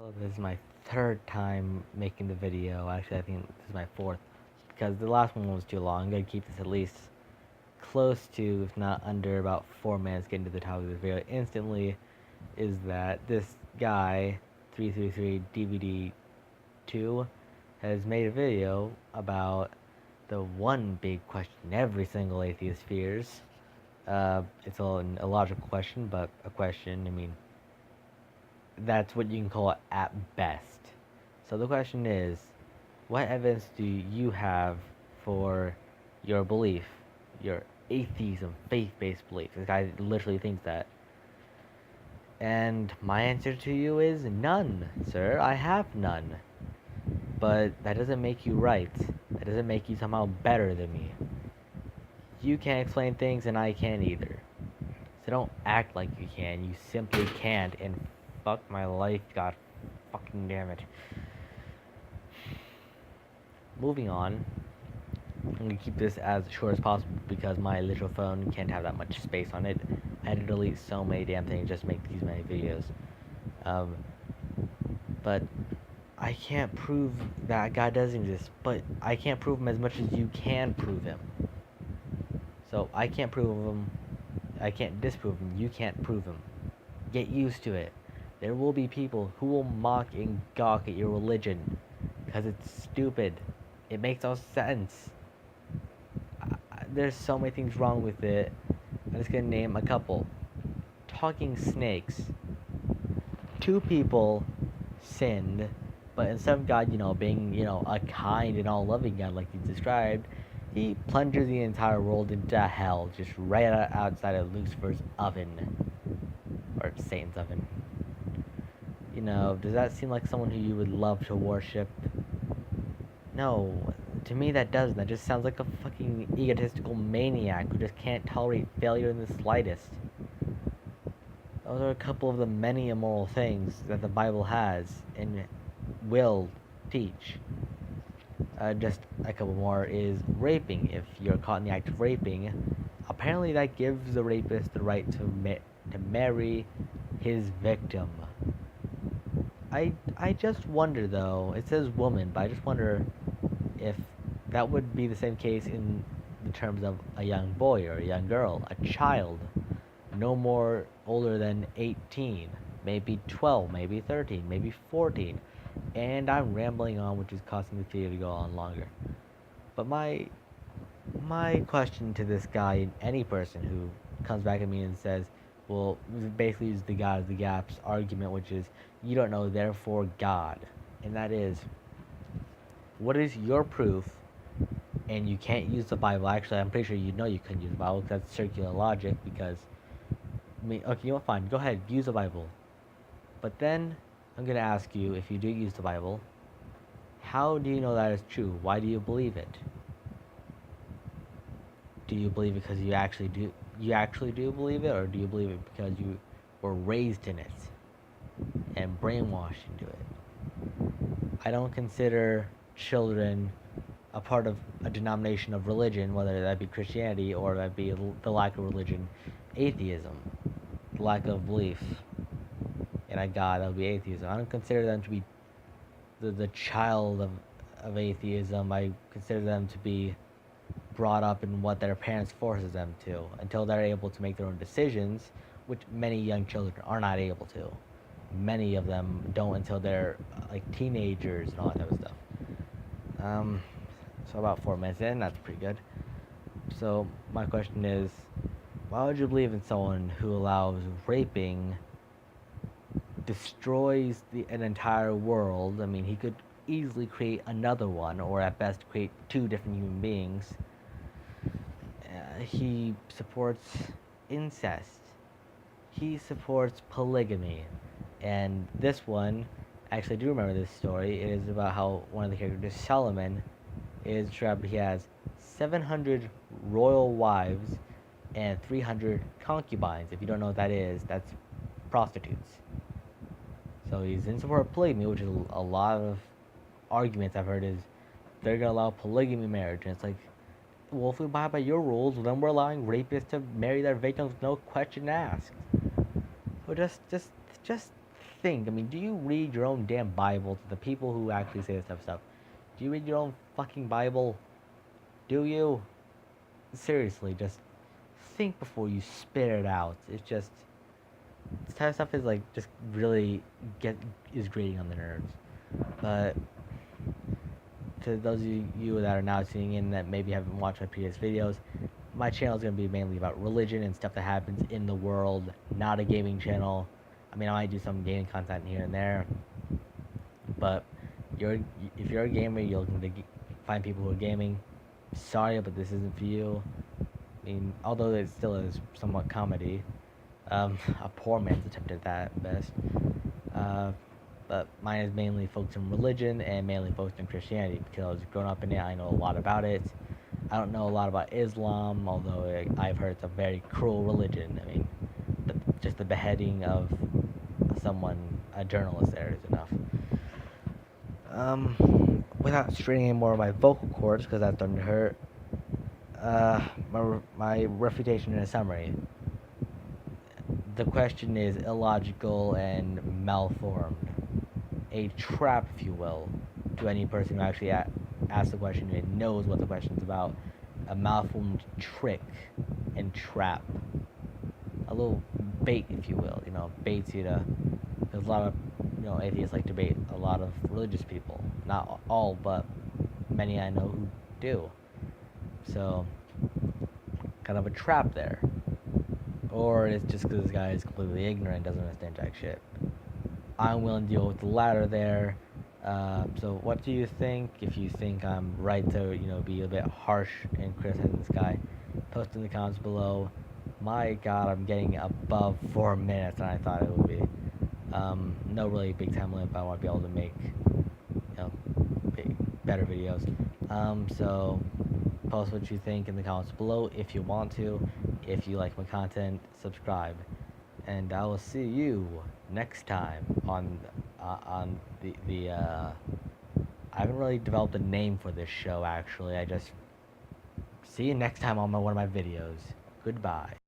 Well, this is my third time making the video. Actually, I think this is my fourth because the last one was too long. I'm gonna keep this at least close to, if not under, about 4 minutes. Getting to the topic of the video instantly is that this guy, 333 DVD 2, has made a video about the one big question every single atheist fears. It's an illogical question, but a question. I mean, that's what you can call it at best. So the question is, what evidence do you have for your belief, your atheism, faith-based belief? This guy literally thinks that. And my answer to you is none, sir. I have none. But that doesn't make you right. That doesn't make you somehow better than me. You can't explain things and I can't either. So don't act like you can. You simply can't. And fuck my life, god fucking damn it. Moving on. I'm gonna keep this as short as possible because my literal phone can't have that much space on it. I had to delete so many damn things just to make these many videos. Um, but I can't prove that God doesn't exist, but I can't prove him as much as you can prove him. So I can't prove him, I can't disprove him, you can't prove him. Get used to it. There will be people who will mock and gawk at your religion because it's stupid. It makes no sense. There's so many things wrong with it. I'm just gonna name a couple. Talking snakes. Two people sinned, but instead of God, being, a kind and all loving God like he described, he plunges the entire world into hell, just right outside of Lucifer's oven. Or Satan's oven. Does that seem like someone who you would love to worship? No, to me that doesn't. That just sounds like a fucking egotistical maniac who just can't tolerate failure in the slightest. Those are a couple of the many immoral things that the Bible has and will teach. Just a couple more is raping. If you're caught in the act of raping, apparently that gives the rapist the right to marry his victim. I just wonder though. It says woman, but I just wonder if that would be the same case in the terms of a young boy or a young girl, a child, no more older than 18, maybe 12, maybe 13, maybe 14. And I'm rambling on, which is causing the video to go on longer. But my question to this guy and any person who comes back at me and says, well, basically use the God of the gaps argument, which is, you don't know, therefore God. And that is, what is your proof? And you can't use the Bible. Actually, I'm pretty sure you know you couldn't use the Bible because that's circular logic. Because, okay, fine, go ahead, use the Bible. But then, I'm going to ask you, if you do use the Bible, how do you know that is true? Why do you believe it? Do you believe it because you actually do believe it, or do you believe it because you were raised in it and brainwashed into it? I don't consider children a part of a denomination of religion, whether that be Christianity or that be the lack of religion, atheism, the lack of belief in a God, that would be atheism. I don't consider them to be the child of atheism. I consider them to be brought up in what their parents forces them to until they're able to make their own decisions, which many young children are not able to. Many of them don't until they're like teenagers and all that type of stuff. So about 4 minutes in, that's pretty good. So my question is, why would you believe in someone who allows raping, destroys an entire world? I mean, he could easily create another one, or at best create two different human beings. He supports incest. He supports polygamy. And this one, actually I do remember this story. It is about how one of the characters, Solomon, is trapped. He has 700 royal wives and 300 concubines. If you don't know what that is, that's prostitutes. So he's in support of polygamy, which is a lot of arguments I've heard is they're gonna allow polygamy marriage, and it's like, well, if we abide by your rules, then we're allowing rapists to marry their victims with no question asked. So just think? I mean, do you read your own damn Bible to the people who actually say this type of stuff? Do you read your own fucking Bible? Do you? Seriously, just think before you spit it out. It's just this type of stuff is like just really is grating on the nerves. But to those of you that are now tuning in that maybe haven't watched my previous videos, my channel is going to be mainly about religion and stuff that happens in the world, not a gaming channel. I mean, I might do some gaming content here and there, but if you're a gamer, you're looking to find people who are gaming. Sorry, but this isn't for you. I mean, although it still is somewhat comedy, a poor man's attempt at that at best. But mine is mainly focused on religion and mainly focused on Christianity because growing up in it, I know a lot about it. I don't know a lot about Islam, although I've heard it's a very cruel religion. I mean, just the beheading of someone, a journalist there, is enough. Without straining any more of my vocal cords, because that's starting to hurt, my refutation in a summary. The question is illogical and malformed. A trap, if you will, to any person who actually asks the question and knows what the question's about. A malformed trick and trap. A little bait, if you will. You know, baits you to. There's a lot of, atheists like to bait a lot of religious people. Not all, but many I know who do. So, kind of a trap there. Or it's just because this guy is completely ignorant, doesn't understand jack shit. I'm willing to deal with the latter there. So what do you think? If you think I'm right to, be a bit harsh and criticize this guy, post in the comments below. My God, I'm getting above 4 minutes than I thought it would be. No really big time limit, but I want to be able to make, better videos. So post what you think in the comments below if you want to. If you like my content, subscribe. And I will see you next time on the I haven't really developed a name for this show, actually. I just see you next time on one of my videos. Goodbye.